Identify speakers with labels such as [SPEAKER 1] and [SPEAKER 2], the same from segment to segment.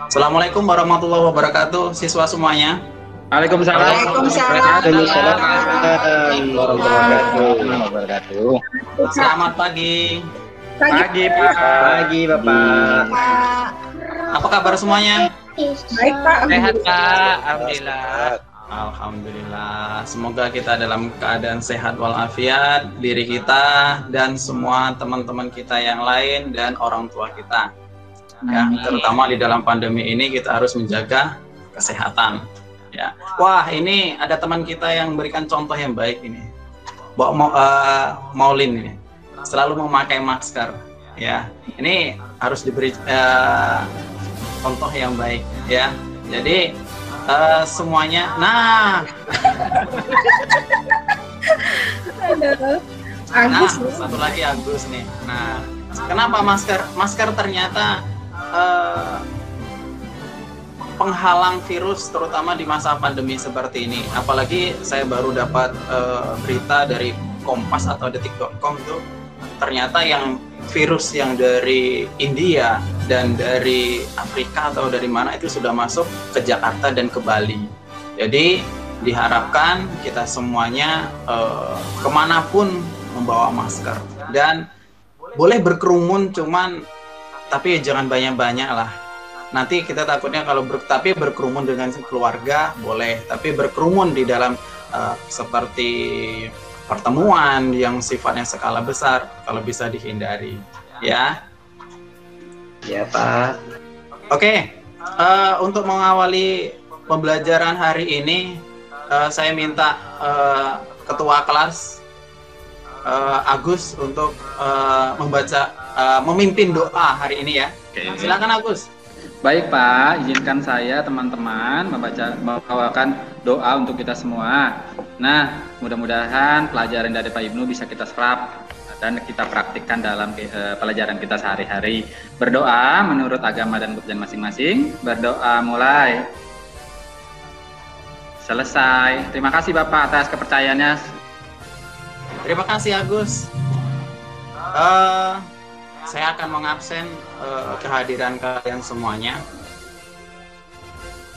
[SPEAKER 1] Assalamualaikum warahmatullahi wabarakatuh, siswa semuanya.
[SPEAKER 2] Waalaikumsalam.
[SPEAKER 3] Waalaikumsalam warahmatullahi wabarakatuh.
[SPEAKER 1] Selamat pagi.
[SPEAKER 2] Pagi Pak.
[SPEAKER 3] Pagi Bapak.
[SPEAKER 1] Apa kabar semuanya?
[SPEAKER 4] Baik Pak.
[SPEAKER 2] Sehat Pak. Alhamdulillah.
[SPEAKER 1] Alhamdulillah. Semoga kita dalam keadaan sehat walafiat, diri kita dan semua teman-teman kita yang lain dan orang tua kita. Ya, terutama di dalam pandemi ini kita harus menjaga kesehatan. Ya. Wah, ini ada teman kita yang berikan contoh yang baik ini. Maulin ini selalu memakai masker. Ya, ini harus diberi contoh yang baik. Ya, jadi semuanya. Nah, satu lagi Agus nih. Nah, kenapa masker? Masker ternyata penghalang virus terutama di masa pandemi seperti ini. Apalagi saya baru dapat berita dari Kompas atau detik.com tuh, ternyata yang virus yang dari India dan dari Afrika atau dari mana itu sudah masuk ke Jakarta dan ke Bali. Jadi diharapkan kita semuanya kemanapun membawa masker dan boleh berkerumun, cuman tapi jangan banyak-banyak lah. Nanti kita takutnya kalau tapi berkerumun dengan keluarga boleh, tapi berkerumun di dalam seperti pertemuan yang sifatnya skala besar kalau bisa dihindari, ya.
[SPEAKER 3] Ya Pak.
[SPEAKER 1] Oke, untuk mengawali pembelajaran hari ini, saya minta ketua kelas Agus untuk memimpin doa hari ini ya. Silakan Agus.
[SPEAKER 2] Baik Pak, izinkan saya teman-teman membawakan doa untuk kita semua. Nah, mudah-mudahan pelajaran dari Pak Ibnu bisa kita serap dan kita praktikkan dalam pelajaran kita sehari-hari. Berdoa menurut agama dan kepercayaan masing-masing. Berdoa mulai. Selesai. Terima kasih Bapak atas kepercayaannya.
[SPEAKER 1] Terima kasih Agus. Saya akan mengabsen kehadiran kalian semuanya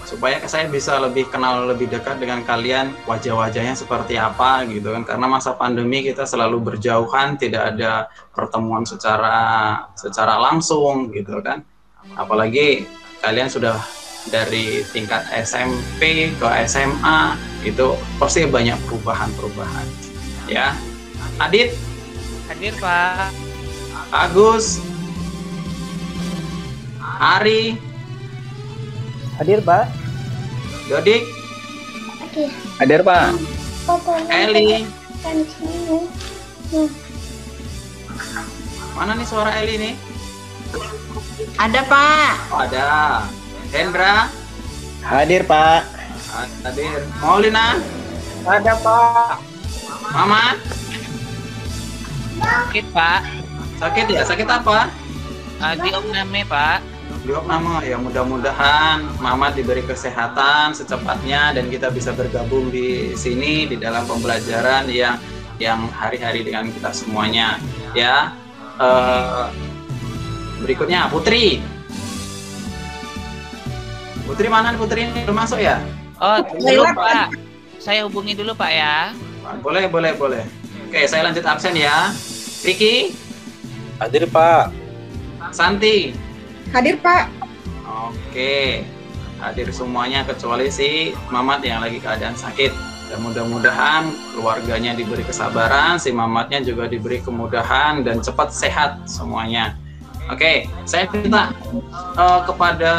[SPEAKER 1] supaya saya bisa lebih kenal lebih dekat dengan kalian, wajah-wajahnya seperti apa gitu kan, karena masa pandemi kita selalu berjauhan, tidak ada pertemuan secara langsung gitu kan, apalagi kalian sudah dari tingkat SMP ke SMA itu pasti banyak perubahan ya. Adit
[SPEAKER 5] hadir Pak.
[SPEAKER 1] Agus, Ari,
[SPEAKER 3] Hadir Pak.
[SPEAKER 1] Dodik,
[SPEAKER 3] Hadir Pak.
[SPEAKER 1] Eli. Mana nih suara Eli nih?
[SPEAKER 4] Ada Pak.
[SPEAKER 1] Oh, ada. Hendra,
[SPEAKER 3] Hadir Pak.
[SPEAKER 1] hadir. Maulina,
[SPEAKER 4] Ada Pak.
[SPEAKER 1] Mama,
[SPEAKER 5] Sakit Pak.
[SPEAKER 1] sakit ya? Sakit apa?
[SPEAKER 5] Diopname Pak.
[SPEAKER 1] Diopname ya, mudah-mudahan Mama diberi kesehatan secepatnya dan kita bisa bergabung di sini di dalam pembelajaran yang hari-hari dengan kita semuanya ya. Berikutnya Putri. Putri mana? Putri ini belum masuk ya?
[SPEAKER 5] Oh, belum Pak. Saya hubungi dulu Pak ya.
[SPEAKER 1] Boleh. Oke, saya lanjut absen ya. Ricky,
[SPEAKER 6] Hadir Pak.
[SPEAKER 1] Santi.
[SPEAKER 4] Hadir Pak.
[SPEAKER 1] Oke, hadir semuanya kecuali si Mamat yang lagi keadaan sakit. Dan mudah-mudahan keluarganya diberi kesabaran, si Mamatnya juga diberi kemudahan dan cepat sehat semuanya. Oke, saya minta kepada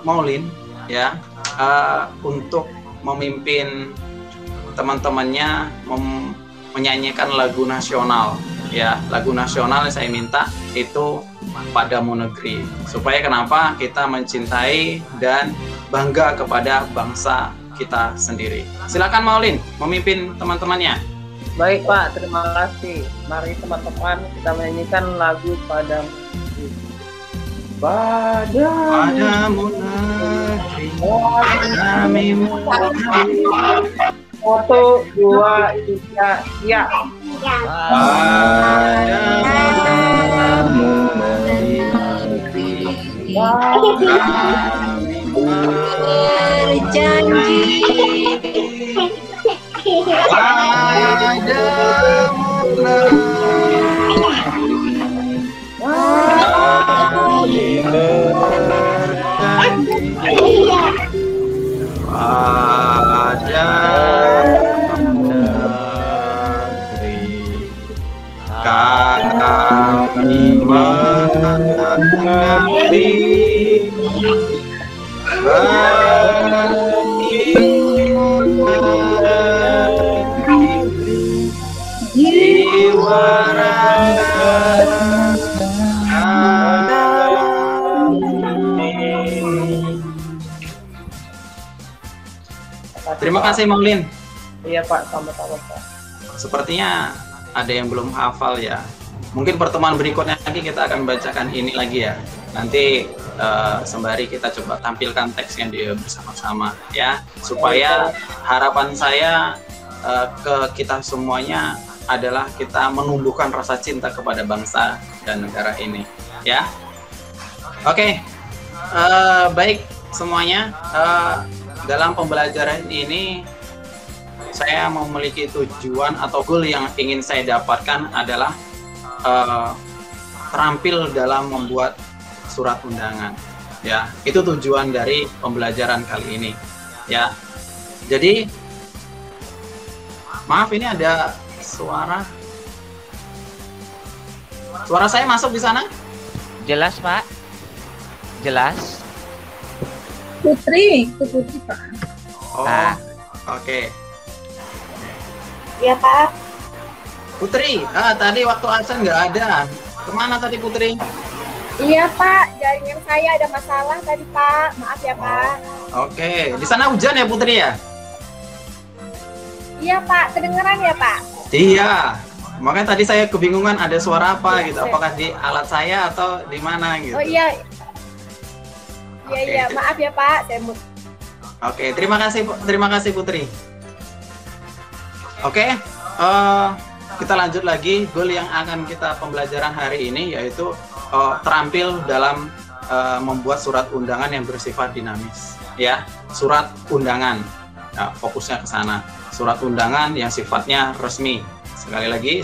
[SPEAKER 1] Maulin ya untuk memimpin teman-temannya menyanyikan lagu nasional ya. Lagu nasional saya minta itu Padamu Negeri, supaya kenapa kita mencintai dan bangga kepada bangsa kita sendiri. Silakan Maulin memimpin teman-temannya.
[SPEAKER 7] Baik Pak, terima kasih. Mari teman-teman kita menyanyikan lagu Padamu Negeri.
[SPEAKER 1] Padamu negeri, kami negeri.
[SPEAKER 7] 1, 2, 3, ya.
[SPEAKER 1] Padamu negeri, Terima kasih Maulin.
[SPEAKER 7] Iya Pak, sama-sama Pak.
[SPEAKER 1] Sepertinya ada yang belum hafal ya. Mungkin pertemuan berikutnya lagi kita akan bacakan ini lagi ya. Nanti sembari kita coba tampilkan teksnya dia bersama-sama ya. Supaya harapan saya ke kita semuanya adalah kita menumbuhkan rasa cinta kepada bangsa dan negara ini ya. Oke, baik semuanya. Dalam pembelajaran ini saya memiliki tujuan atau goal yang ingin saya dapatkan adalah terampil dalam membuat surat undangan ya. Itu tujuan dari pembelajaran kali ini ya. Jadi maaf, ini ada suara saya masuk di sana?
[SPEAKER 5] Jelas Pak, jelas.
[SPEAKER 4] Putri Pak.
[SPEAKER 1] Oh, oke.
[SPEAKER 4] Iya Pak.
[SPEAKER 1] Putri, tadi waktu absen nggak ada. Kemana tadi Putri?
[SPEAKER 4] Iya Pak, jaringan saya ada masalah tadi Pak. Maaf ya Pak.
[SPEAKER 1] Oke, di sana hujan ya Putri ya?
[SPEAKER 4] Iya Pak, kedengeran ya Pak?
[SPEAKER 1] Iya. Makanya tadi saya kebingungan ada suara apa gitu. Apakah di alat saya atau di mana gitu?
[SPEAKER 4] Oh iya. Iya, maaf ya Pak.
[SPEAKER 1] Oke, terima kasih Putri. Oke, kita lanjut lagi. Goal yang akan kita pembelajaran hari ini yaitu terampil dalam membuat surat undangan yang bersifat dinamis ya. Surat undangan, nah, fokusnya ke sana. Surat undangan yang sifatnya resmi. Sekali lagi,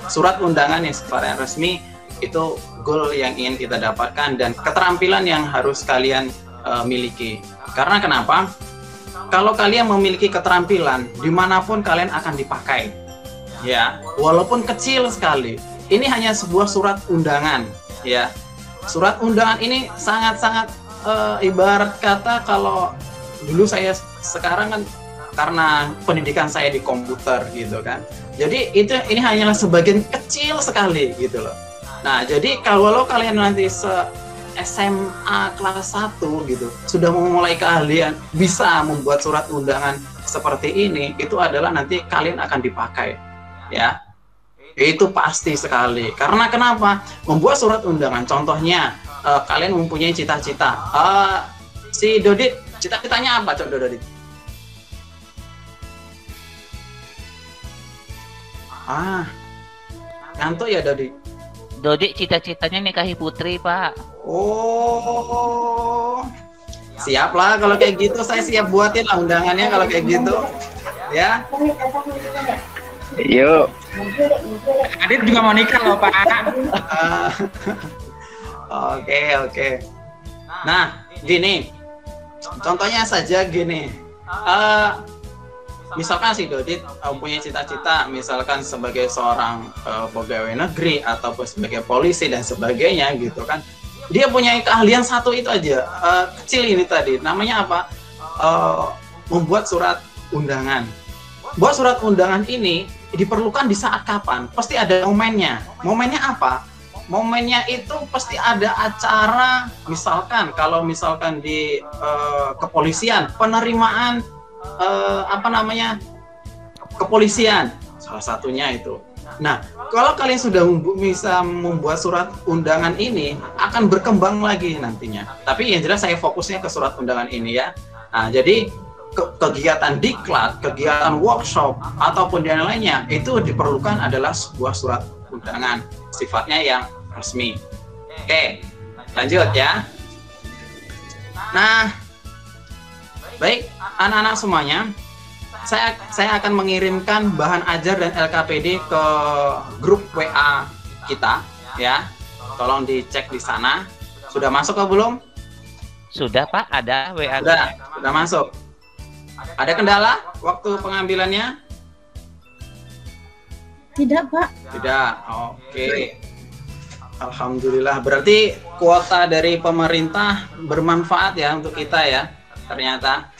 [SPEAKER 1] surat undangan yang sifatnya resmi itu goal yang ingin kita dapatkan dan keterampilan yang harus kalian miliki. Karena kenapa? Kalau kalian memiliki keterampilan, dimanapun kalian akan dipakai, ya, walaupun kecil sekali. Ini hanya sebuah surat undangan, ya. Surat undangan ini sangat-sangat ibarat kata kalau dulu sekarang kan karena pendidikan saya di komputer gitu kan. Jadi ini hanyalah sebagian kecil sekali gitu loh. Nah, jadi kalau kalian nanti SMA kelas 1 gitu, sudah memulai keahlian bisa membuat surat undangan seperti ini, itu adalah nanti kalian akan dipakai, ya. Itu pasti sekali. Karena kenapa? Membuat surat undangan, contohnya kalian mempunyai cita-cita. Si Dodit, cita-citanya apa, Cok Dodit? Ngantuk ya Dodit?
[SPEAKER 5] Dodik cita-citanya nikahi Putri, Pak.
[SPEAKER 1] Oh, siap lah kalau kayak gitu. Saya siap buatin lah undangannya kalau kayak gitu, ya.
[SPEAKER 3] Yuk.
[SPEAKER 2] Adit juga mau nikah loh Pak.
[SPEAKER 1] Oke. Nah, gini. Contohnya saja gini. Misalkan si Dodit punya cita-cita, misalkan sebagai seorang pegawai negeri ataupun sebagai polisi dan sebagainya gitu kan. Dia punya keahlian satu itu aja, kecil ini tadi. Namanya apa? Membuat surat undangan. Buat surat undangan ini diperlukan di saat kapan? Pasti ada momennya. Momennya apa? Momennya itu pasti ada acara, misalkan kalau misalkan di kepolisian, penerimaan kepolisian, salah satunya itu. Nah, kalau kalian sudah bisa membuat surat undangan ini, akan berkembang lagi nantinya. Tapi yang jelas saya fokusnya ke surat undangan ini ya. Nah, jadi kegiatan diklat, kegiatan workshop ataupun yang lainnya itu diperlukan adalah sebuah surat undangan sifatnya yang resmi. Oke, lanjut ya. Nah, baik anak-anak semuanya, saya akan mengirimkan bahan ajar dan LKPD ke grup WA kita, ya. Tolong dicek di sana. Sudah masuk atau belum?
[SPEAKER 5] Sudah Pak, ada WA.
[SPEAKER 1] Sudah masuk. Ada kendala waktu pengambilannya?
[SPEAKER 4] Tidak, Pak.
[SPEAKER 1] Tidak. Oke. Alhamdulillah. Berarti kuota dari pemerintah bermanfaat ya untuk kita ya. Ternyata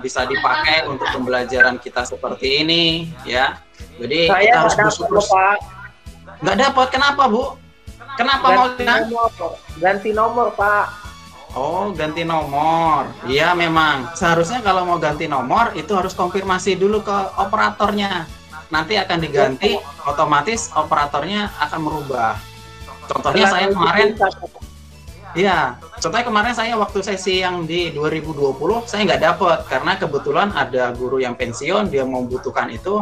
[SPEAKER 1] bisa dipakai untuk pembelajaran kita seperti ini ya. Jadi
[SPEAKER 7] Saya
[SPEAKER 1] kita harus
[SPEAKER 7] nggak
[SPEAKER 1] bersyukur.
[SPEAKER 7] dapat, Pak.
[SPEAKER 1] Nggak dapat, kenapa Bu? Kenapa mau
[SPEAKER 7] Ganti nomor, Pak.
[SPEAKER 1] Oh, ganti nomor. Iya, memang. Seharusnya kalau mau ganti nomor itu harus konfirmasi dulu ke operatornya. Nanti akan diganti, otomatis operatornya akan merubah. Contohnya saya kemarin, iya, contohnya kemarin saya waktu sesi yang di 2020 saya nggak dapat karena kebetulan ada guru yang pensiun, dia membutuhkan itu,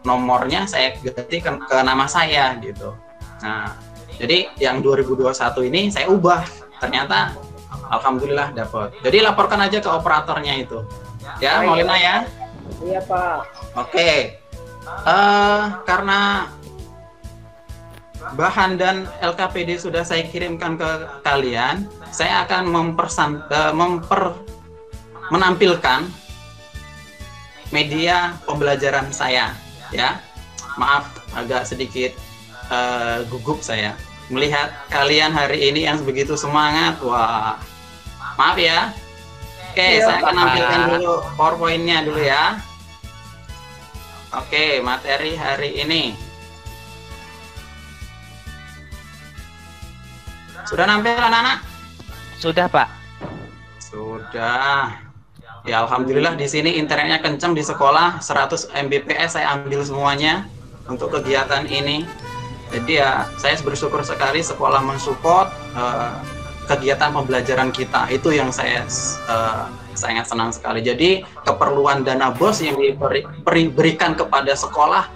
[SPEAKER 1] nomornya saya ganti ke nama saya gitu. Nah, jadi yang 2021 ini saya ubah, ternyata alhamdulillah dapat. Jadi laporkan aja ke operatornya itu. Ya, Maulina ya.
[SPEAKER 7] Iya, Pak.
[SPEAKER 1] Oke. Karena bahan dan LKPD sudah saya kirimkan ke kalian, saya akan menampilkan media pembelajaran saya, ya. Maaf, agak sedikit gugup saya melihat kalian hari ini yang begitu semangat. Wah, maaf ya. Oke, saya akan nampilkan dulu PowerPoint-nya dulu ya. Oke, materi hari ini. Sudah nampil anak-anak?
[SPEAKER 5] Sudah Pak.
[SPEAKER 1] Sudah. Ya alhamdulillah di sini internetnya kencang di sekolah, 100 Mbps saya ambil semuanya untuk kegiatan ini. Jadi ya saya bersyukur sekali sekolah mensupport kegiatan pembelajaran kita. Itu yang saya sangat senang sekali. Jadi keperluan dana BOS yang diberikan kepada sekolah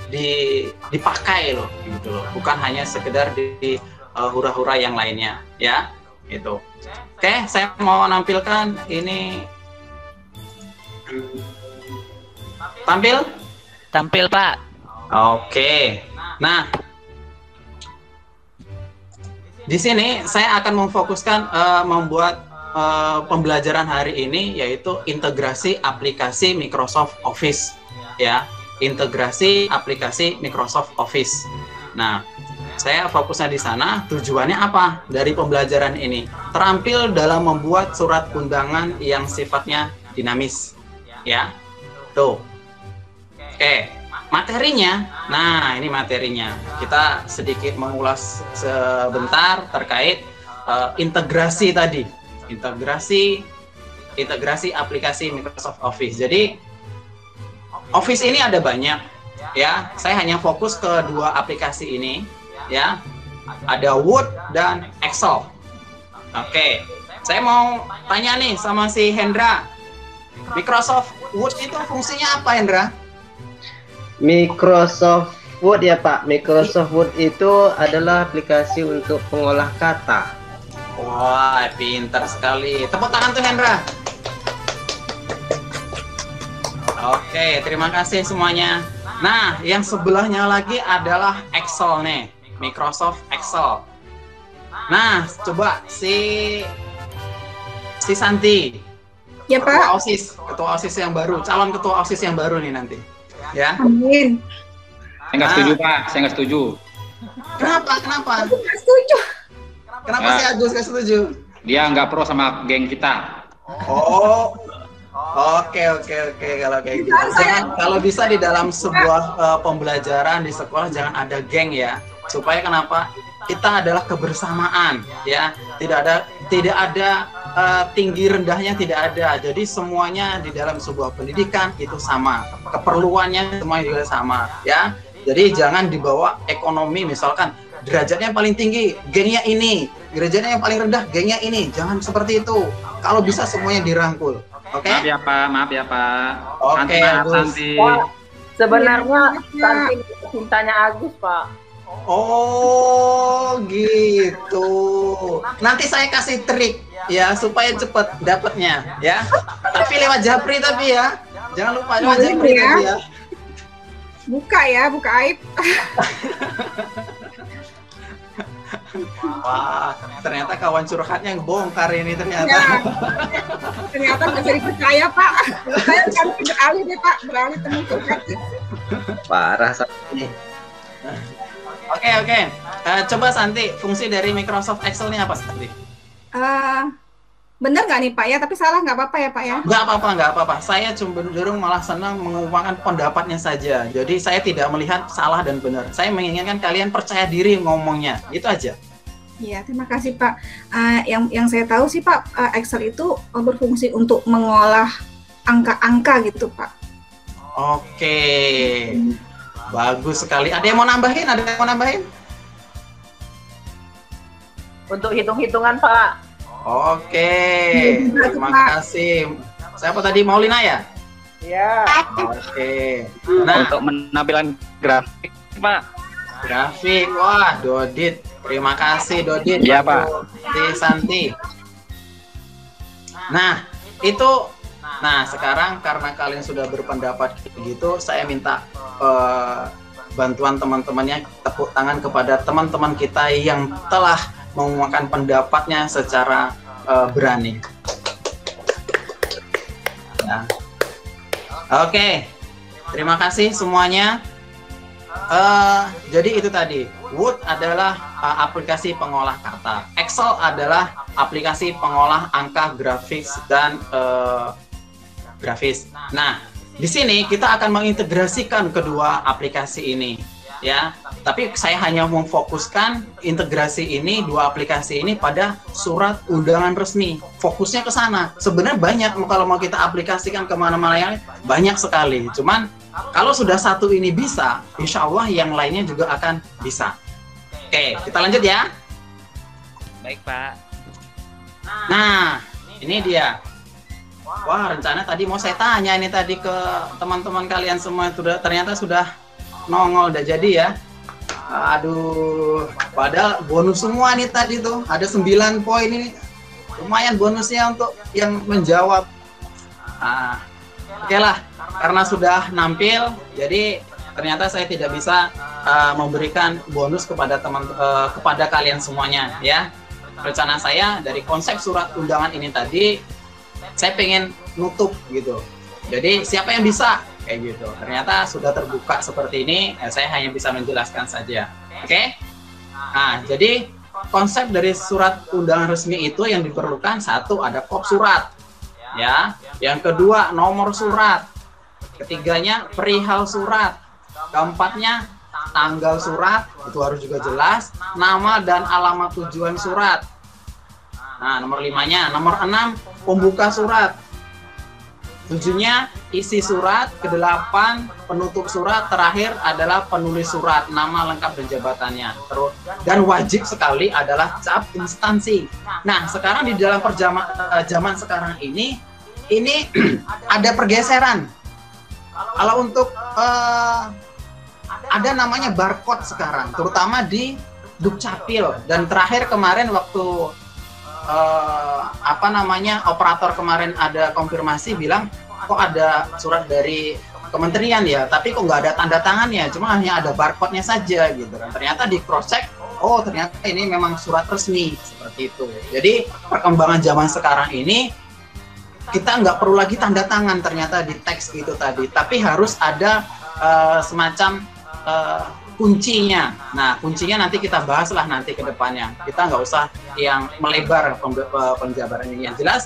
[SPEAKER 1] dipakai loh, gitu loh. Bukan hanya sekedar di hura-hura yang lainnya, ya, itu. Oke, saya mau nampilkan ini. Tampil?
[SPEAKER 5] Tampil Pak.
[SPEAKER 1] Oke. Nah, di sini saya akan memfokuskan membuat pembelajaran hari ini, yaitu integrasi aplikasi Microsoft Office, ya, integrasi aplikasi Microsoft Office. Nah, saya fokusnya di sana. Tujuannya apa dari pembelajaran ini? Terampil dalam membuat surat undangan yang sifatnya dinamis, ya. Tuh. Oke, materinya. Nah, ini materinya. Kita sedikit mengulas sebentar terkait integrasi tadi. Integrasi aplikasi Microsoft Office. Jadi Office ini ada banyak, ya. Saya hanya fokus ke dua aplikasi ini, ya. Ada Word dan Excel. Oke. Saya mau tanya nih sama si Hendra. Microsoft Word itu fungsinya apa, Hendra?
[SPEAKER 3] Microsoft Word ya Pak. Microsoft Word itu adalah aplikasi untuk pengolah kata.
[SPEAKER 1] Wah, pintar sekali. Tepuk tangan tuh Hendra. Oke, terima kasih semuanya. Nah, yang sebelahnya lagi adalah Excel nih, Microsoft Excel. Nah, coba si Santi.
[SPEAKER 4] Ya Pak.
[SPEAKER 1] Ketua OSIS yang baru, calon ketua OSIS yang baru nih nanti. Ya.
[SPEAKER 4] Amin.
[SPEAKER 2] Saya nggak setuju Pak, saya nggak setuju.
[SPEAKER 1] Kenapa?
[SPEAKER 4] Nggak setuju.
[SPEAKER 1] Kenapa sih Agus nggak setuju?
[SPEAKER 2] Dia nggak pro sama geng kita.
[SPEAKER 1] Oh, oke. Kalau kayak gitu, kalau bisa di dalam sebuah pembelajaran di sekolah jangan ada geng ya. Supaya kenapa? Kita adalah kebersamaan, ya. Tidak ada tinggi rendahnya, tidak ada. Jadi semuanya di dalam sebuah pendidikan itu sama. Keperluannya semuanya juga sama, ya. Jadi jangan dibawa ekonomi, misalkan derajatnya yang paling tinggi, gengnya ini, derajatnya yang paling rendah, gengnya ini. Jangan seperti itu. Kalau bisa semuanya dirangkul. Oke?
[SPEAKER 2] Maaf ya Pak, maaf ya Pak.
[SPEAKER 1] Oke, Agus.
[SPEAKER 2] Santi.
[SPEAKER 7] Pak, sebenarnya Santi cintanya Agus, Pak.
[SPEAKER 1] Oh, gitu. Nanti saya kasih trik, ya supaya cepet dapatnya ya. Tapi lewat Japri tapi ya. Jangan lupa lewat
[SPEAKER 8] Boleh
[SPEAKER 1] Japri
[SPEAKER 8] ya.
[SPEAKER 1] tapi ya.
[SPEAKER 8] Buka aib.
[SPEAKER 1] Wah, ternyata kawan curhatnya yang bongkar ini ternyata.
[SPEAKER 8] Ya. Ternyata nggak bisa dipercaya, Pak. Saya kan beralih deh, Pak. Beralih teman curhat.
[SPEAKER 3] Parah ini.
[SPEAKER 1] Oke. Coba Santi, fungsi dari Microsoft Excel ini apa Santi?
[SPEAKER 8] Bener nggak nih Pak ya? Tapi salah nggak apa-apa ya Pak ya?
[SPEAKER 1] Nggak apa-apa. Saya cenderung malah senang mengungkapkan pendapatnya saja. Jadi saya tidak melihat salah dan benar. Saya menginginkan kalian percaya diri ngomongnya. Itu aja.
[SPEAKER 8] Iya, terima kasih Pak. Yang saya tahu sih Pak, Excel itu berfungsi untuk mengolah angka-angka gitu Pak.
[SPEAKER 1] Oke. Bagus sekali. Ada yang mau nambahin?
[SPEAKER 7] Untuk hitung-hitungan, Pak.
[SPEAKER 1] Oke. Terima kasih. Siapa tadi? Maulina ya?
[SPEAKER 7] Iya.
[SPEAKER 1] Oke. Nah,
[SPEAKER 2] Untuk menampilkan grafik, Pak.
[SPEAKER 1] grafik. Wah, Dodit. Terima kasih Dodit.
[SPEAKER 2] Iya, Pak.
[SPEAKER 1] Santi. Nah, itu. Nah, sekarang karena kalian sudah berpendapat gitu, saya minta bantuan teman-temannya, tepuk tangan kepada teman-teman kita yang telah mengungkapkan pendapatnya secara berani. Ya. Oke, terima kasih semuanya. Jadi itu tadi, Word adalah aplikasi pengolah kata, Excel adalah aplikasi pengolah angka, grafis dan grafis. Nah, di sini kita akan mengintegrasikan kedua aplikasi ini, ya. Tapi saya hanya memfokuskan integrasi ini, dua aplikasi ini pada surat undangan resmi. Fokusnya ke sana. Sebenarnya banyak kalau mau kita aplikasikan kemana-mana yang banyak sekali. Cuman kalau sudah satu ini bisa, insya Allah yang lainnya juga akan bisa. Oke, kita lanjut ya.
[SPEAKER 5] Baik, Pak.
[SPEAKER 1] Nah, ini dia. Wah, rencana tadi mau saya tanya ini tadi ke teman-teman kalian semua, ternyata sudah nongol, udah jadi ya. Aduh, padahal bonus semua nih tadi tuh, ada 9 poin ini. Lumayan bonusnya untuk yang menjawab. Oke lah, karena sudah nampil, jadi ternyata saya tidak bisa memberikan bonus kepada kepada kalian semuanya ya. Rencana saya dari konsep surat undangan ini tadi, saya pengen nutup gitu. Jadi siapa yang bisa kayak gitu. Ternyata sudah terbuka seperti ini, saya hanya bisa menjelaskan saja. Oke? Nah, jadi konsep dari surat undangan resmi itu yang diperlukan, satu ada kop surat, ya. Yang kedua nomor surat. Ketiganya perihal surat. Keempatnya tanggal surat, itu harus juga jelas. Nama dan alamat tujuan surat. Nah, nomor 5-nya. Nomor 6 pembuka surat. 7-nya isi surat, ke-8 penutup surat, terakhir adalah penulis surat, nama lengkap dan jabatannya. Terus dan wajib sekali adalah cap instansi. Nah, sekarang di dalam zaman sekarang ini ada pergeseran. Kalau untuk ada namanya barcode sekarang, terutama di Dukcapil, dan terakhir kemarin waktu operator kemarin ada konfirmasi bilang kok ada surat dari kementerian ya, tapi kok nggak ada tanda tangannya, cuma hanya ada barcode-nya saja gitu kan. Ternyata di cross check, oh ternyata ini memang surat resmi seperti itu. Jadi perkembangan zaman sekarang ini kita nggak perlu lagi tanda tangan ternyata di teks gitu tadi, tapi harus ada semacam kuncinya. Nah, kuncinya nanti kita bahas lah nanti ke depannya. Kita nggak usah yang melebar penjabaran ini. Yang jelas,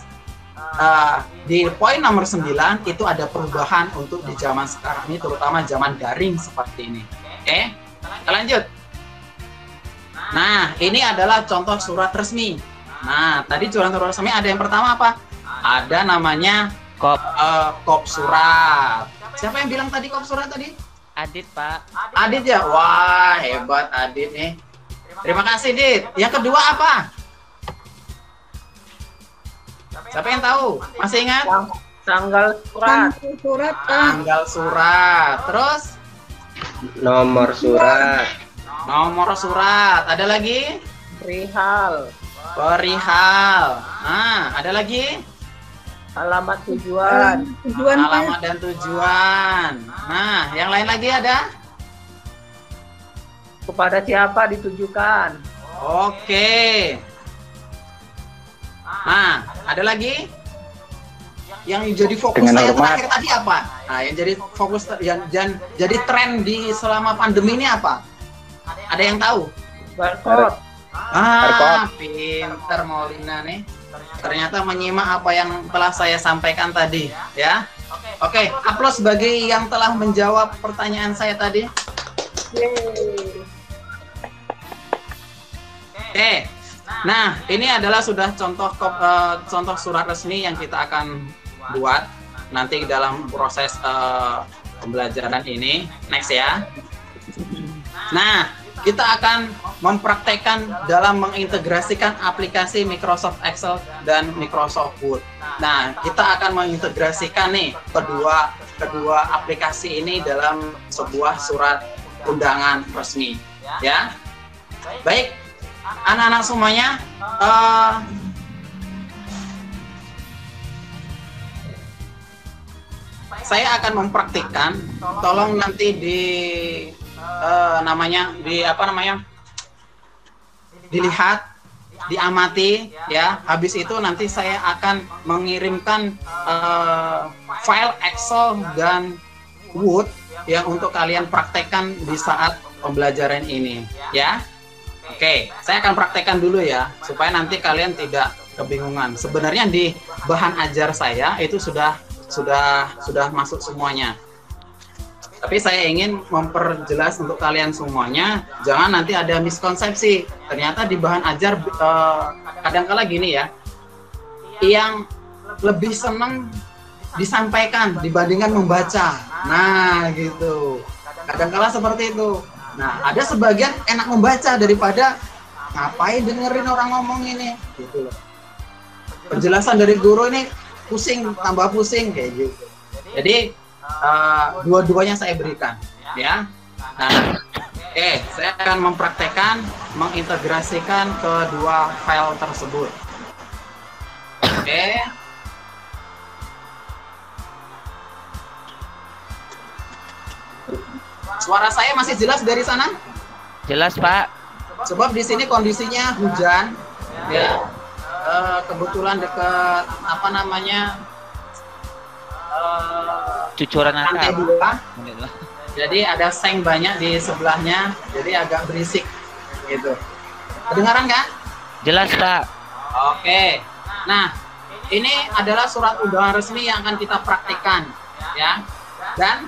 [SPEAKER 1] di poin nomor 9 itu ada perubahan untuk di zaman sekarang ini, terutama zaman daring seperti ini. Oke, kita lanjut. Nah, ini adalah contoh surat resmi. Nah, tadi surat resmi ada yang pertama apa? Ada namanya kop surat. Siapa yang bilang tadi kop surat tadi?
[SPEAKER 5] Adit, Pak.
[SPEAKER 1] Adit ya? Wah, hebat Adit nih. Terima kasih, Dit. Yang kedua apa? Siapa yang tahu? Masih ingat?
[SPEAKER 7] Tanggal surat.
[SPEAKER 1] Tanggal surat. Terus?
[SPEAKER 3] Nomor surat.
[SPEAKER 1] Nomor surat. Ada lagi?
[SPEAKER 7] Perihal.
[SPEAKER 1] Perihal. Nah, ada lagi?
[SPEAKER 7] Alamat tujuan.
[SPEAKER 8] Tujuan Pak.
[SPEAKER 1] Alamat dan tujuan. Nah, yang lain lagi ada?
[SPEAKER 7] Kepada siapa ditujukan?
[SPEAKER 1] Oke. Nah, ada lagi? Yang jadi fokus
[SPEAKER 2] Dengan
[SPEAKER 1] saya
[SPEAKER 2] hormat.
[SPEAKER 1] terakhir tadi apa? Nah, yang jadi fokus yang jadi tren di selama pandemi ini apa? Ada yang tahu?
[SPEAKER 7] Barcode.
[SPEAKER 1] Pinter Maulina nih. Ternyata menyimak apa yang telah saya sampaikan tadi, ya. Oke, aplaus bagi yang telah menjawab pertanyaan saya tadi. Oke. Nah, ini adalah sudah contoh surat resmi yang kita akan buat nanti dalam proses pembelajaran ini. Next ya. Nah, kita akan mempraktekkan dalam mengintegrasikan aplikasi Microsoft Excel dan Microsoft Word. Nah, kita akan mengintegrasikan nih kedua aplikasi ini dalam sebuah surat undangan resmi, ya. Baik, anak-anak semuanya, saya akan mempraktikkan. Tolong nanti dilihat, diamati, ya. Habis itu nanti saya akan mengirimkan file Excel dan Word yang untuk kalian praktekkan di saat pembelajaran ini, ya. Oke, saya akan praktekkan dulu ya, supaya nanti kalian tidak kebingungan. Sebenarnya di bahan ajar saya itu sudah masuk semuanya. Tapi saya ingin memperjelas untuk kalian semuanya, jangan nanti ada miskonsepsi. Ternyata di bahan ajar kadang-kala gini ya, yang lebih senang disampaikan dibandingkan membaca. Nah, gitu. Kadang-kala seperti itu. Nah, ada sebagian enak membaca daripada ngapain dengerin orang ngomong ini, gitu loh. Penjelasan dari guru ini pusing, tambah pusing kayak gitu. Jadi dua-duanya saya berikan, ya. Nah, saya akan mempraktekkan mengintegrasikan kedua file tersebut. Oke. Suara saya masih jelas dari sana?
[SPEAKER 5] Jelas, Pak.
[SPEAKER 1] Sebab di sini kondisinya hujan, ya. Kebetulan dekat
[SPEAKER 5] Cucuran
[SPEAKER 1] lantai
[SPEAKER 5] atap.
[SPEAKER 1] 2. Jadi ada seng banyak di sebelahnya, jadi agak berisik gitu. Kedengaran kan?
[SPEAKER 5] Jelas, Pak.
[SPEAKER 1] Oke. Nah, ini adalah surat undangan resmi yang akan kita praktikkan, ya. Dan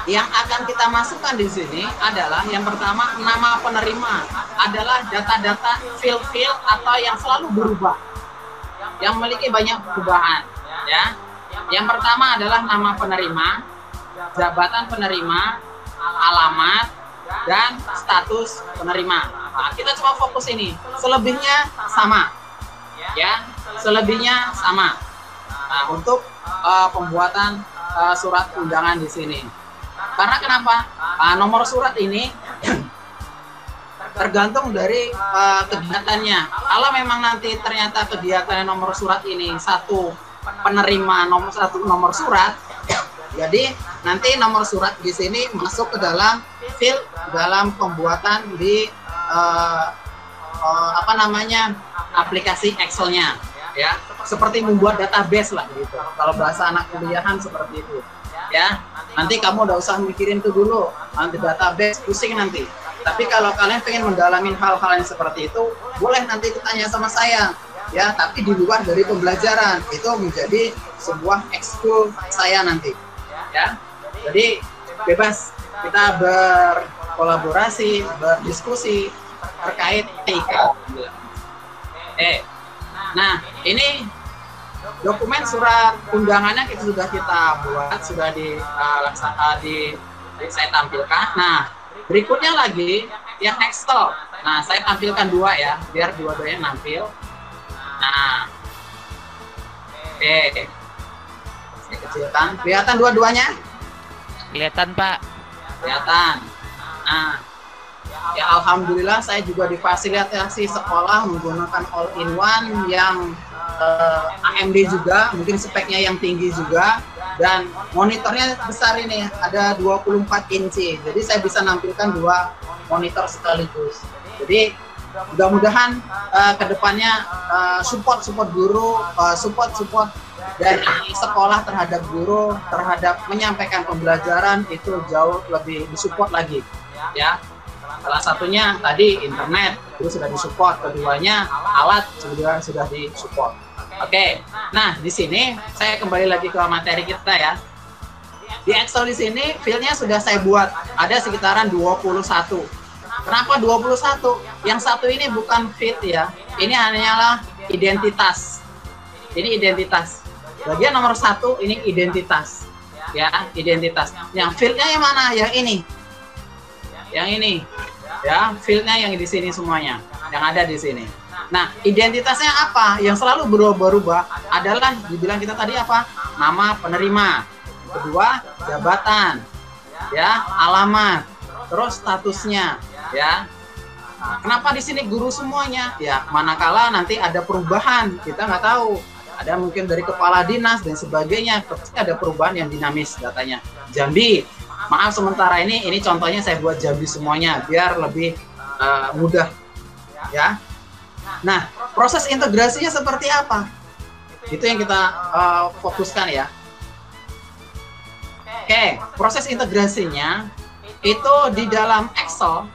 [SPEAKER 1] yang akan kita masukkan di sini adalah yang pertama, nama penerima adalah data-data field atau yang selalu berubah, yang memiliki banyak perubahan, ya. Yang pertama adalah nama penerima, jabatan penerima, alamat, dan status penerima. Nah, kita coba fokus ini. Selebihnya sama, ya. Selebihnya sama. Nah, untuk pembuatan surat undangan di sini. Karena kenapa? Nomor surat ini tergantung dari kegiatannya. Kalau memang nanti ternyata kegiatannya nomor surat ini satu penerima nomor surat, jadi nanti nomor surat di sini masuk ke dalam field dalam pembuatan di aplikasi Excel-nya, ya. Seperti membuat database lah gitu. Kalau bahasa anak kuliahan seperti itu, ya. Nanti kamu udah usah mikirin itu dulu, nanti database pusing nanti. Tapi kalau kalian pengen mendalami hal-hal yang seperti itu, boleh nanti tanya sama saya, ya. Tapi di luar dari pembelajaran, itu menjadi sebuah ekskul saya nanti, ya. Jadi bebas kita berkolaborasi, berdiskusi terkait TIK. Nah, ini dokumen surat undangannya sudah kita buat, sudah saya tampilkan. Nah, berikutnya lagi yang Excel. Nah, saya tampilkan dua ya, biar dua-duanya nampil. Nah, oke, saya kecilkan. Kelihatan dua-duanya?
[SPEAKER 5] Kelihatan, Pak.
[SPEAKER 1] Kelihatan. Nah, Ya alhamdulillah saya juga difasilitasi sekolah menggunakan all-in-one yang AMD juga, mungkin speknya yang tinggi juga, dan monitornya besar ini, ada 24 inci. Jadi saya bisa nampilkan 2 monitor sekaligus. Jadi mudah-mudahan kedepannya support guru, support dari sekolah terhadap guru, terhadap menyampaikan pembelajaran itu jauh lebih disupport lagi, ya. Salah satunya tadi internet itu sudah disupport, keduanya alat juga sudah disupport. Oke, nah di sini saya kembali lagi ke materi kita ya. Di Excel di sini filenya sudah saya buat, ada sekitaran 21. Kenapa 21? Yang satu ini bukan fit ya, ini hanyalah identitas. Ini identitas. Bagian nomor 1 ini identitas, ya identitas. Yang fieldnya yang mana? Yang ini. Yang ini, ya fieldnya yang di sini semuanya, yang ada di sini. Nah, identitasnya apa? Yang selalu berubah-ubah adalah dibilang kita tadi apa? Nama penerima, kedua jabatan, ya alamat, terus statusnya, ya. Nah, kenapa di sini guru semuanya? Ya, manakala nanti ada perubahan, kita nggak tahu. Ada mungkin dari kepala dinas dan sebagainya, pasti ada perubahan yang dinamis datanya. Jambi, maaf sementara ini contohnya saya buat Jambi semuanya biar lebih mudah, ya. Nah, proses integrasinya seperti apa? Itu yang kita fokuskan ya. Oke, proses integrasinya itu di dalam Excel,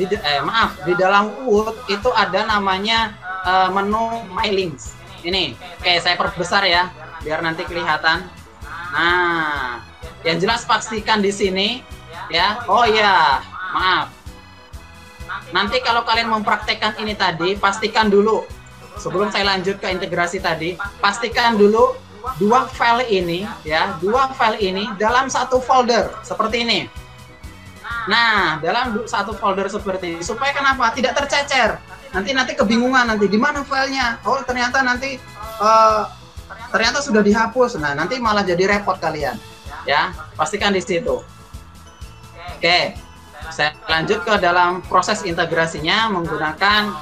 [SPEAKER 1] di dalam Word itu ada namanya menu My Links. Ini, oke saya perbesar ya, biar nanti kelihatan. Nah, yang jelas pastikan di sini ya. Oh ya, maaf. Nanti kalau kalian mempraktekkan ini tadi, pastikan dulu sebelum saya lanjut ke integrasi tadi, pastikan dulu 2 file ini ya, 2 file ini dalam satu folder seperti ini. Nah, dalam satu folder seperti ini supaya kenapa? Tidak tercecer. Nanti kebingungan nanti di mana filenya. Oh, ternyata nanti ternyata sudah dihapus. Nah, nanti malah jadi repot kalian. Ya, pastikan di situ. Oke. Saya lanjut ke dalam proses integrasinya menggunakan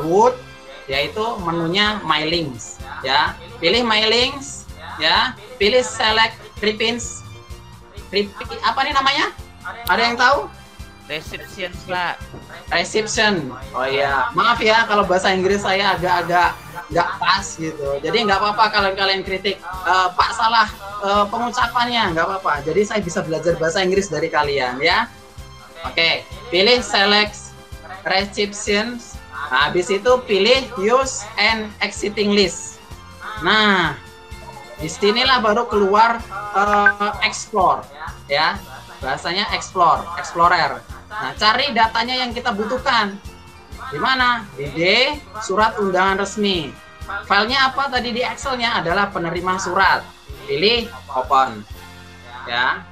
[SPEAKER 1] Word, yaitu menunya My Links, ya. Pilih My Links, ya. Pilih Select Prepins. Apa nih namanya? Ada yang tahu?
[SPEAKER 5] Reception, Pak.
[SPEAKER 1] Reception. Oh iya, maaf ya kalau bahasa Inggris saya agak-agak nggak pas gitu. Jadi nggak apa-apa kalau kalian kritik, Pak salah pengucapannya, nggak apa-apa. Jadi saya bisa belajar bahasa Inggris dari kalian, ya. Oke, pilih select receptions. Nah, habis itu pilih use and exiting list. Nah, disinilah baru keluar explore, ya. Bahasanya explorer. Nah, cari datanya yang kita butuhkan. Di mana? Di D, surat undangan resmi. Filenya apa tadi di Excelnya adalah penerima surat. Pilih open, ya.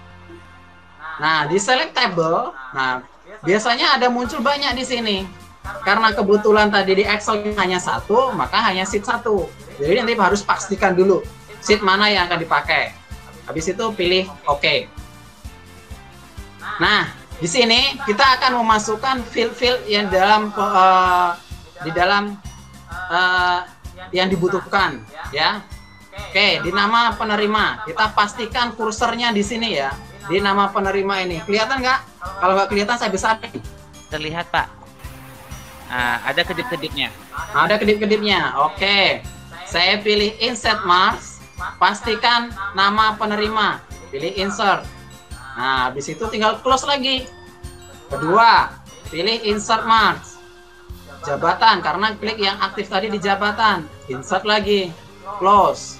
[SPEAKER 1] Nah, di select table, nah biasanya ada muncul banyak di sini. Karena kebetulan tadi di Excel hanya 1, maka hanya sheet 1. Jadi nanti harus pastikan dulu sheet mana yang akan dipakai. Habis itu pilih OK. Nah, di sini kita akan memasukkan field-field yang di dalam yang dibutuhkan, ya. Oke, di nama penerima kita pastikan kursornya di sini ya. Di nama penerima ini kelihatan nggak? Kalau nggak kelihatan saya besarin.
[SPEAKER 5] Terlihat Pak. Ada kedip-kedipnya.
[SPEAKER 1] Ada kedip-kedipnya. Oke. Saya pilih insert marks. Pastikan nama penerima. Pilih insert. Nah, habis itu tinggal close lagi. Kedua, pilih insert marks. Jabatan, karena klik yang aktif tadi di jabatan. Insert lagi. Close.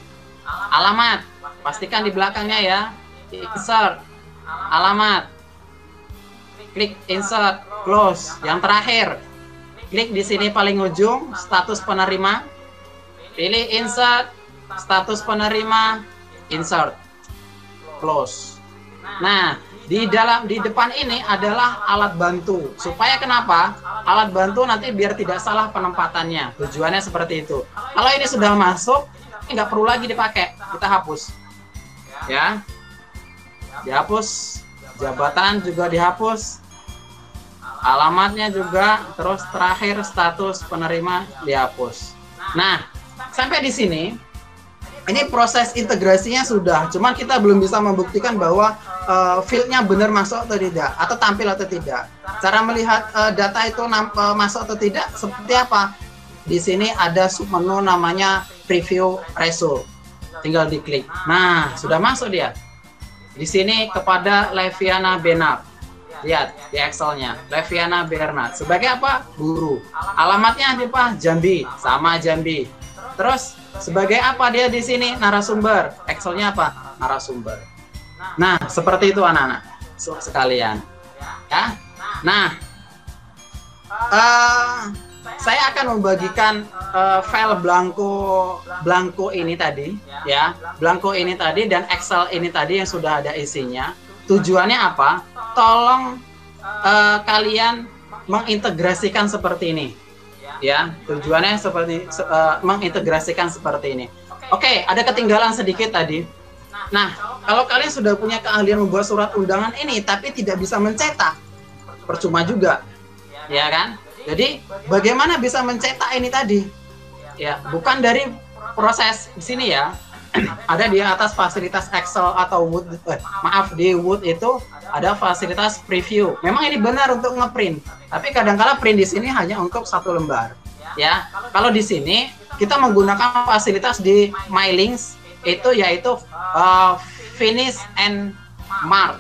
[SPEAKER 1] Alamat. Pastikan di belakangnya ya. Insert. Alamat, klik insert, close. Yang terakhir, klik di sini paling ujung, status penerima, pilih insert, status penerima, insert, close. Nah, di depan ini adalah alat bantu. Supaya kenapa? Alat bantu nanti biar tidak salah penempatannya. Tujuannya seperti itu. Kalau ini sudah masuk, nggak perlu lagi dipakai, kita hapus, ya. Dihapus, jabatan juga dihapus. alamatnya juga, terus terakhir status penerima dihapus. Nah, sampai di sini ini proses integrasinya sudah, cuman kita belum bisa membuktikan bahwa fieldnya benar masuk atau tidak, atau tampil atau tidak. Cara melihat data itu masuk atau tidak seperti apa? Di sini ada submenu namanya preview result. Tinggal diklik. Nah, sudah masuk dia. Di sini kepada Leviana Benap. Lihat di Excel-nya, Leviana Bernard. Sebagai apa? Guru. Alamatnya apa? Jambi, sama Jambi. Terus sebagai apa dia di sini? Narasumber. Excel-nya apa? Narasumber. Nah, seperti itu anak-anak sekalian. Ya. Nah, saya akan membagikan file blanko ini tadi, ya, blanko ini tadi dan Excel ini tadi yang sudah ada isinya. Tujuannya apa? Tolong kalian mengintegrasikan seperti ini, ya. Tujuannya seperti mengintegrasikan seperti ini. Oke, ada ketinggalan sedikit tadi. Nah, kalau kalian sudah punya keahlian membuat surat undangan ini, tapi tidak bisa mencetak, percuma juga, ya kan? Jadi, bagaimana bisa mencetak ini tadi? Ya, bukan dari proses di sini ya. Ada di atas fasilitas Excel atau Word, di Word itu ada fasilitas preview. Memang ini benar untuk ngeprint, tapi kadang-kala print di sini hanya untuk 1 lembar. Ya, kalau di sini kita menggunakan fasilitas di My Links itu yaitu finish and mark.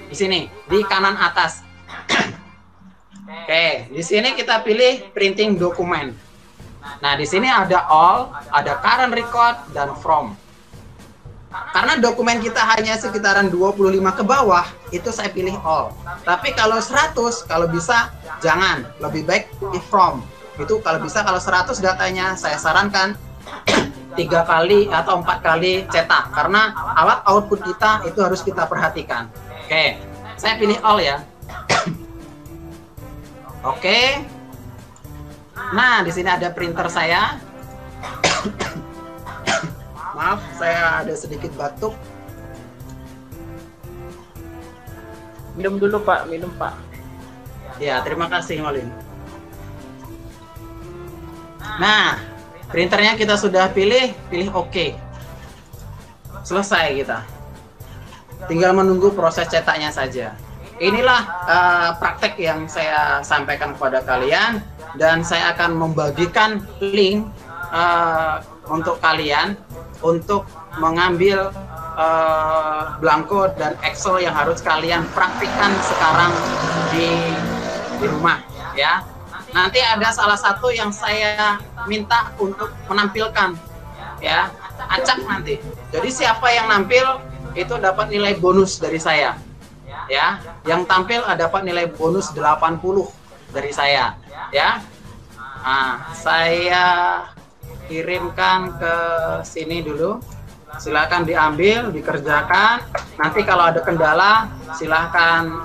[SPEAKER 1] Di sini di kanan atas. Oke, di sini kita pilih printing dokumen. Nah, di sini ada all, ada current record, dan from. Karena dokumen kita hanya sekitaran 25 ke bawah, itu saya pilih all. Tapi kalau 100, kalau bisa jangan, lebih baik pilih from. Itu kalau bisa, kalau 100 datanya saya sarankan 3 kali atau 4 kali cetak. Karena alat output kita itu harus kita perhatikan. Oke, saya pilih all ya. Oke. Nah, di sini ada printer saya. Maaf, saya ada sedikit batuk.
[SPEAKER 7] Minum dulu Pak, minum Pak.
[SPEAKER 1] Ya, terima kasih Molin. Nah, printernya kita sudah pilih OK. Selesai kita. Tinggal menunggu proses cetaknya saja. Inilah praktek yang saya sampaikan kepada kalian, dan saya akan membagikan link untuk kalian untuk mengambil blanko dan Excel yang harus kalian praktikkan sekarang di rumah, ya. Nanti ada salah satu yang saya minta untuk menampilkan, ya, acak nanti. Jadi siapa yang nampil itu dapat nilai bonus dari saya, ya. Yang tampil dapat nilai bonus 80 dari saya, ya. Nah, saya kirimkan ke sini dulu. Silakan diambil, dikerjakan. Nanti kalau ada kendala, silakan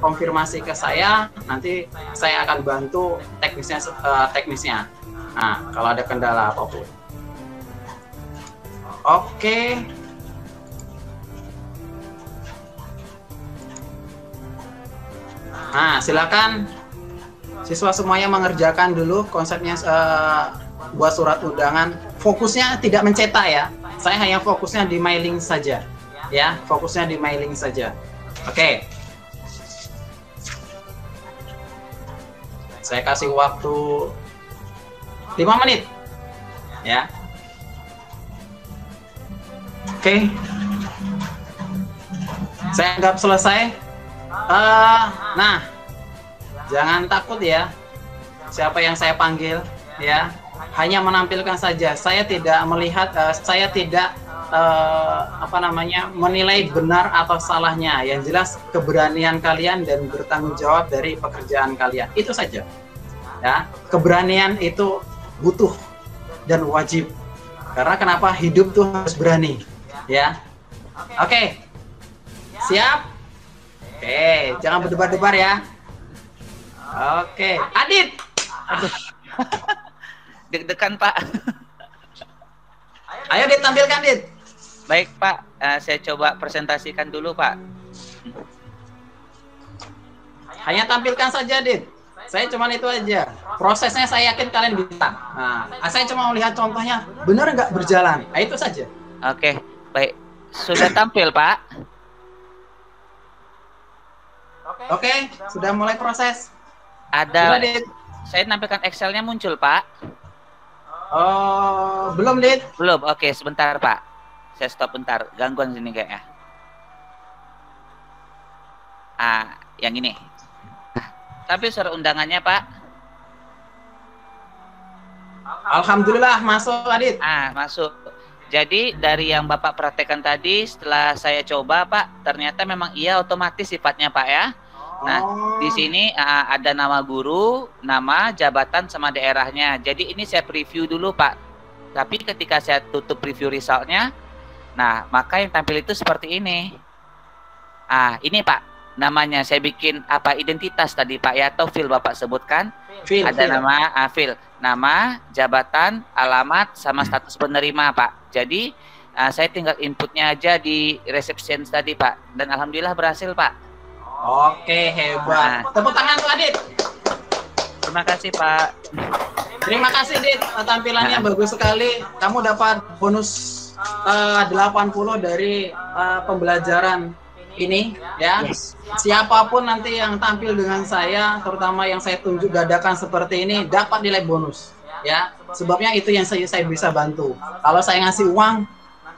[SPEAKER 1] konfirmasi ke saya. Nanti saya akan bantu teknisnya. Nah, kalau ada kendala apapun. Oke. Nah, silakan siswa semuanya mengerjakan dulu konsepnya buat surat undangan. Fokusnya tidak mencetak ya. Saya hanya fokusnya di mailing saja. Ya, fokusnya di mailing saja. Oke. Saya kasih waktu 5 menit. Ya. Oke. Saya anggap selesai. Nah, jangan takut ya. Siapa yang saya panggil, ya. Hanya menampilkan saja. Saya tidak melihat, saya tidak menilai benar atau salahnya. Yang jelas keberanian kalian dan bertanggung jawab dari pekerjaan kalian. Itu saja. Ya, keberanian itu butuh dan wajib. Karena kenapa? Hidup tuh harus berani. Ya. Oke. Siap? Oke, jangan berdebar-debar ya. Oke, Adit.
[SPEAKER 5] Aduh. Deg-degan Pak.
[SPEAKER 1] Ayo ditampilkan, Dit.
[SPEAKER 5] Baik Pak, saya coba presentasikan dulu Pak.
[SPEAKER 1] Hanya tampilkan saja, Dit. Saya cuman itu aja. Prosesnya saya yakin kalian bisa. Nah, saya cuma melihat contohnya, benar nggak berjalan. Nah, itu saja.
[SPEAKER 5] Oke, baik. Sudah tampil, Pak.
[SPEAKER 1] Oke, sudah mulai proses.
[SPEAKER 5] Ada.
[SPEAKER 1] Sudah, Dit.
[SPEAKER 5] Saya nampilkan Excel-nya muncul, Pak.
[SPEAKER 1] Oh, belum, Dit.
[SPEAKER 5] Belum. Oke, sebentar, Pak. Saya stop bentar. Gangguan sini kayaknya. Yang ini. Tapi surat undangannya, Pak.
[SPEAKER 1] Alhamdulillah masuk, Adit.
[SPEAKER 5] Masuk. Jadi dari yang Bapak praktekkan tadi, setelah saya coba, Pak, ternyata memang iya otomatis sifatnya, Pak ya. Nah, di sini ada nama guru, nama, jabatan, sama daerahnya. Jadi ini saya preview dulu, Pak. Tapi ketika saya tutup preview resultnya, nah, maka yang tampil itu seperti ini. Ini, Pak. Namanya saya bikin identitas tadi, Pak ya, atau fil Bapak sebutkan. Ada nama, fil, nama, jabatan, alamat, sama status penerima, Pak. Jadi saya tinggal inputnya aja di reception tadi, Pak. Dan alhamdulillah berhasil, Pak.
[SPEAKER 1] Oke, hebat. Tepuk tangan tuh, Adit.
[SPEAKER 5] Terima kasih, Pak.
[SPEAKER 1] Terima kasih, Dit. Tampilannya bagus sekali. Kamu dapat bonus 80 dari pembelajaran ini, ya.
[SPEAKER 5] Yes.
[SPEAKER 1] Siapapun nanti yang tampil dengan saya, terutama yang saya tunjuk dadakan seperti ini, dapat nilai bonus, ya. Sebabnya itu yang saya bisa bantu. Kalau saya ngasih uang,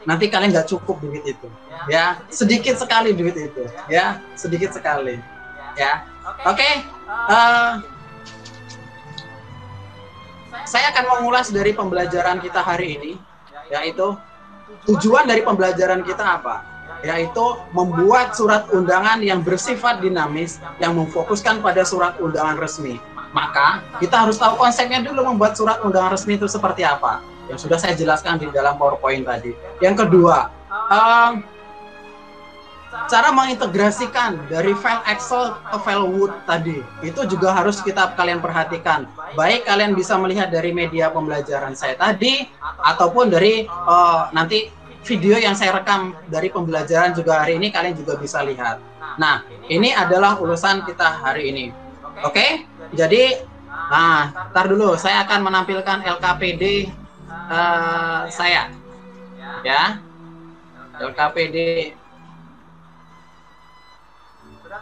[SPEAKER 1] nanti kalian nggak cukup duit itu, ya. Sedikit sekali duit itu, ya. Sedikit sekali, ya. Oke. Saya akan mengulas dari pembelajaran kita hari ini, yaitu tujuan dari pembelajaran kita apa? Yaitu membuat surat undangan yang bersifat dinamis, yang memfokuskan pada surat undangan resmi. Maka kita harus tahu konsepnya dulu membuat surat undangan resmi itu seperti apa. Yang sudah saya jelaskan di dalam PowerPoint tadi. Yang kedua, cara mengintegrasikan dari file Excel ke file Word tadi, itu juga harus kalian perhatikan. Baik kalian bisa melihat dari media pembelajaran saya tadi, ataupun dari nanti video yang saya rekam dari pembelajaran juga hari ini, kalian juga bisa lihat. Nah, ini adalah urusan kita hari ini. Oke? Jadi, ntar dulu saya akan menampilkan LKPD saya. Ya. LKPD.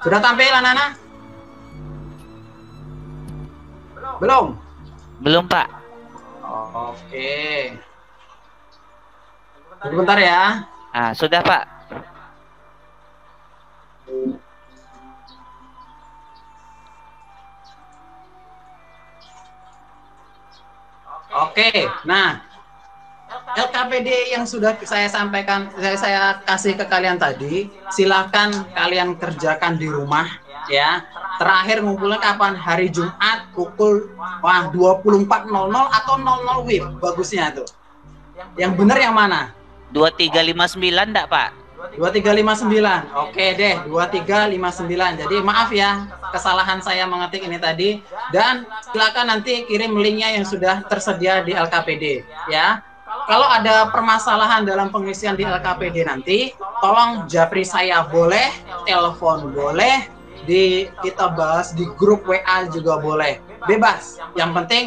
[SPEAKER 1] Sudah tampil, anak-anak? Belum?
[SPEAKER 5] Belum, Pak.
[SPEAKER 1] Oke. Tunggu bentar ya.
[SPEAKER 5] Sudah, Pak.
[SPEAKER 1] Oke, nah LKPD yang sudah saya sampaikan, saya kasih ke kalian tadi, silakan kalian kerjakan di rumah, ya. Terakhir ngumpulnya kapan? Hari Jumat pukul 24.00 atau 00 WIB, bagusnya tuh. Yang benar yang mana?
[SPEAKER 5] 2359 enggak, Pak?
[SPEAKER 1] 2359. Oke deh, 2359. Jadi maaf ya, kesalahan saya mengetik ini tadi. Dan silakan nanti kirim linknya yang sudah tersedia di LKPD, ya. Kalau ada permasalahan dalam pengisian di LKPD nanti, tolong japri saya boleh, telepon boleh, kita bahas di grup WA juga boleh. Bebas. Yang penting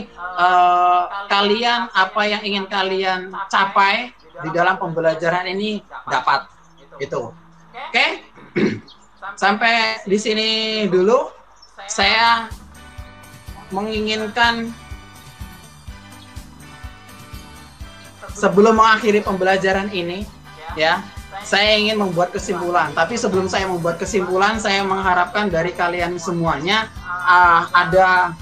[SPEAKER 1] kalian apa yang ingin kalian capai di dalam pembelajaran ini dapat. Itu. Oke? Sampai di sini dulu. Saya menginginkan sebelum mengakhiri pembelajaran ini, ya, saya ingin membuat kesimpulan. Tapi sebelum saya membuat kesimpulan, saya mengharapkan dari kalian semuanya ada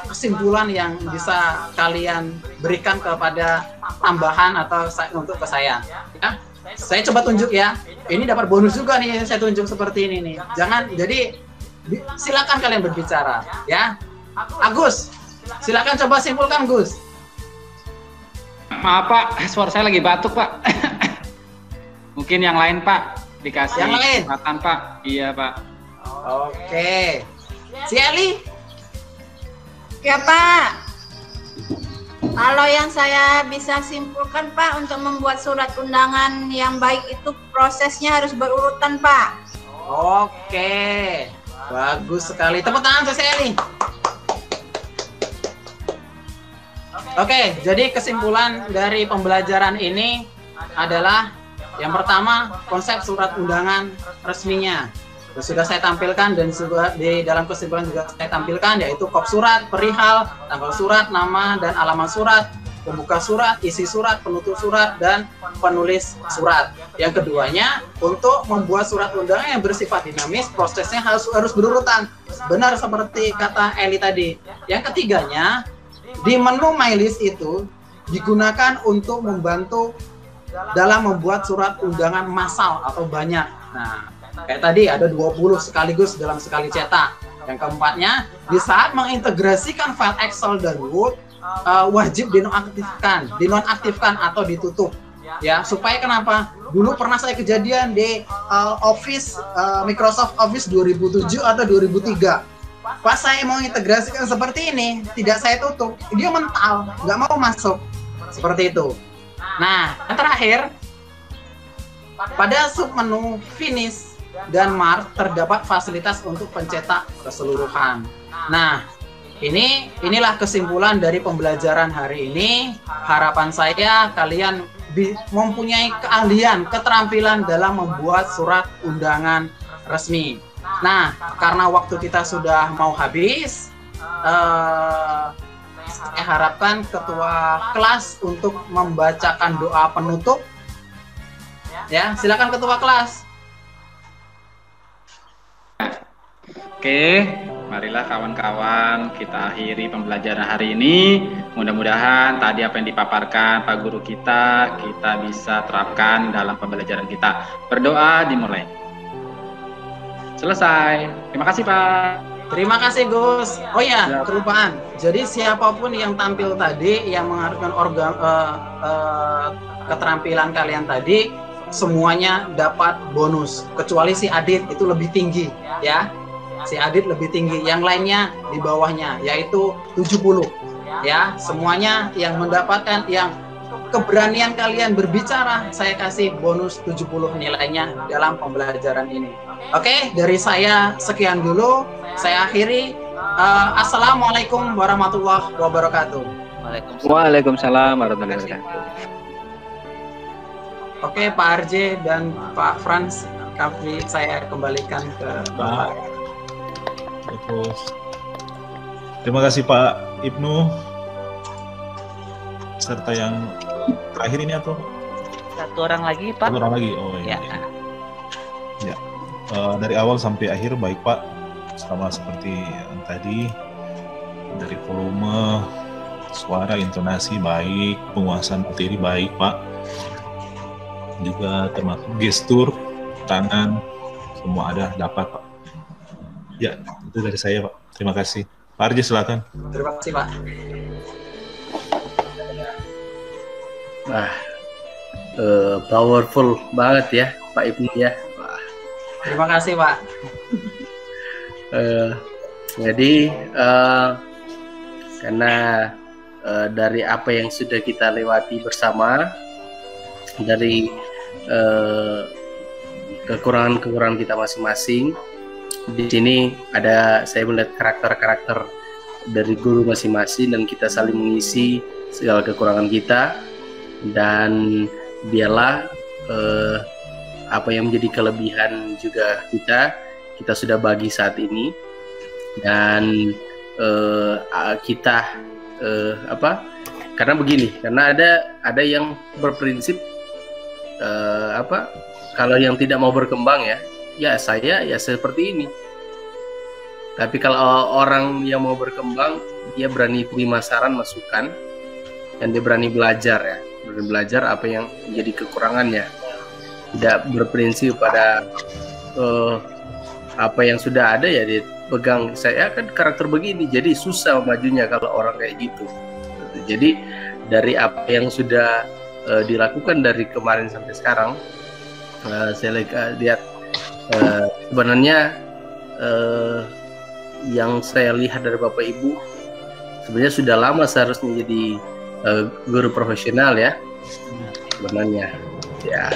[SPEAKER 1] kesimpulan yang bisa kalian berikan kepada tambahan atau untuk ke saya. Ya, saya coba tunjuk ya. Ini dapat bonus juga nih, saya tunjuk seperti ini nih. Jangan, jadi silakan kalian berbicara, ya. Agus, silakan coba simpulkan, Gus.
[SPEAKER 2] Maaf Pak, suara saya lagi batuk Pak. Mungkin yang lain Pak, dikasih
[SPEAKER 1] yang lain
[SPEAKER 2] kesempatan Pak. Iya Pak.
[SPEAKER 1] Oke. Si Eli?
[SPEAKER 9] Ya Pak. Kalau yang saya bisa simpulkan Pak, untuk membuat surat undangan yang baik itu prosesnya harus berurutan Pak.
[SPEAKER 1] Oke. Bagus sekali. Tepuk tangan untuk Eli. Oke, jadi kesimpulan dari pembelajaran ini adalah yang pertama, konsep surat undangan resminya sudah saya tampilkan, dan juga di dalam kesimpulan juga saya tampilkan, yaitu kop surat, perihal, tanggal surat, nama dan alamat surat, pembuka surat, isi surat, penutup surat, dan penulis surat. Yang keduanya, untuk membuat surat undangan yang bersifat dinamis, prosesnya harus berurutan. Benar seperti kata Eli tadi. Yang ketiganya, di menu My List itu digunakan untuk membantu dalam membuat surat undangan massal atau banyak. Nah, kayak tadi ada 20 sekaligus dalam sekali cetak. Yang keempatnya, di saat mengintegrasikan file Excel dan Word, wajib dinonaktifkan atau ditutup. Ya, supaya kenapa? Dulu pernah saya kejadian di Microsoft Office 2007 atau 2003. Pas saya mau integrasikan seperti ini, tidak saya tutup, dia mental, nggak mau masuk. Seperti itu. Nah, yang terakhir, pada submenu Finish dan Mark terdapat fasilitas untuk pencetak keseluruhan. Nah, inilah kesimpulan dari pembelajaran hari ini. Harapan saya kalian mempunyai keahlian, keterampilan dalam membuat surat undangan resmi. Nah, karena waktu kita sudah mau habis, saya harapkan ketua kelas untuk membacakan doa penutup. Ya, silakan ketua kelas.
[SPEAKER 2] Oke, marilah kawan-kawan kita akhiri pembelajaran hari ini. Mudah-mudahan tadi apa yang dipaparkan Pak Guru kita bisa terapkan dalam pembelajaran kita. Berdoa dimulai. Selesai. Terima kasih Pak.
[SPEAKER 1] Terima kasih Gus. Oh ya, kelupaan. Jadi siapapun yang tampil tadi, yang mengharuskan keterampilan kalian tadi, semuanya dapat bonus. Kecuali si Adit itu lebih tinggi, ya. Si Adit lebih tinggi. Yang lainnya di bawahnya, yaitu 70. Ya, semuanya yang mendapatkan yang keberanian kalian berbicara, saya kasih bonus 70 nilainya dalam pembelajaran ini. Oke, dari saya sekian dulu. Saya akhiri. Assalamualaikum warahmatullahi wabarakatuh.
[SPEAKER 10] Waalaikumsalam warahmatullahi wabarakatuh.
[SPEAKER 1] Oke, Pak RJ dan Pak Frans, saya kembalikan ke Bapak.
[SPEAKER 11] Bagus. Terima kasih Pak Ibnu. Serta yang terakhir ini atau?
[SPEAKER 5] Satu orang lagi, Pak.
[SPEAKER 11] Satu orang lagi. Oh iya. Ya. Dari awal sampai akhir baik Pak, sama seperti yang tadi, dari volume suara, intonasi baik, penguasaan materi baik Pak, juga termasuk gestur tangan, semua ada dapat Pak. Ya, itu dari saya Pak. Terima kasih. Pak Arji silakan.
[SPEAKER 1] Terima kasih Pak.
[SPEAKER 3] Wah, powerful banget ya Pak Ibnu ya.
[SPEAKER 1] Terima kasih Pak.
[SPEAKER 3] Jadi karena dari apa yang sudah kita lewati bersama, dari kekurangan-kekurangan kita masing-masing, di sini saya melihat karakter-karakter dari guru masing-masing, dan kita saling mengisi segala kekurangan kita, dan biarlah apa yang menjadi kelebihan juga kita sudah bagi saat ini, dan karena begini, karena ada yang berprinsip kalau yang tidak mau berkembang ya saya seperti ini. Tapi kalau orang yang mau berkembang, dia berani terima saran, masukan, dan dia berani belajar apa yang menjadi kekurangannya. Tidak berprinsip pada apa yang sudah ada ya dipegang. Saya kan karakter begini, jadi susah majunya kalau orang kayak gitu. Jadi dari apa yang sudah dilakukan dari kemarin sampai sekarang, saya lihat sebenarnya yang saya lihat dari Bapak Ibu sebenarnya sudah lama seharusnya jadi guru profesional ya sebenarnya ya.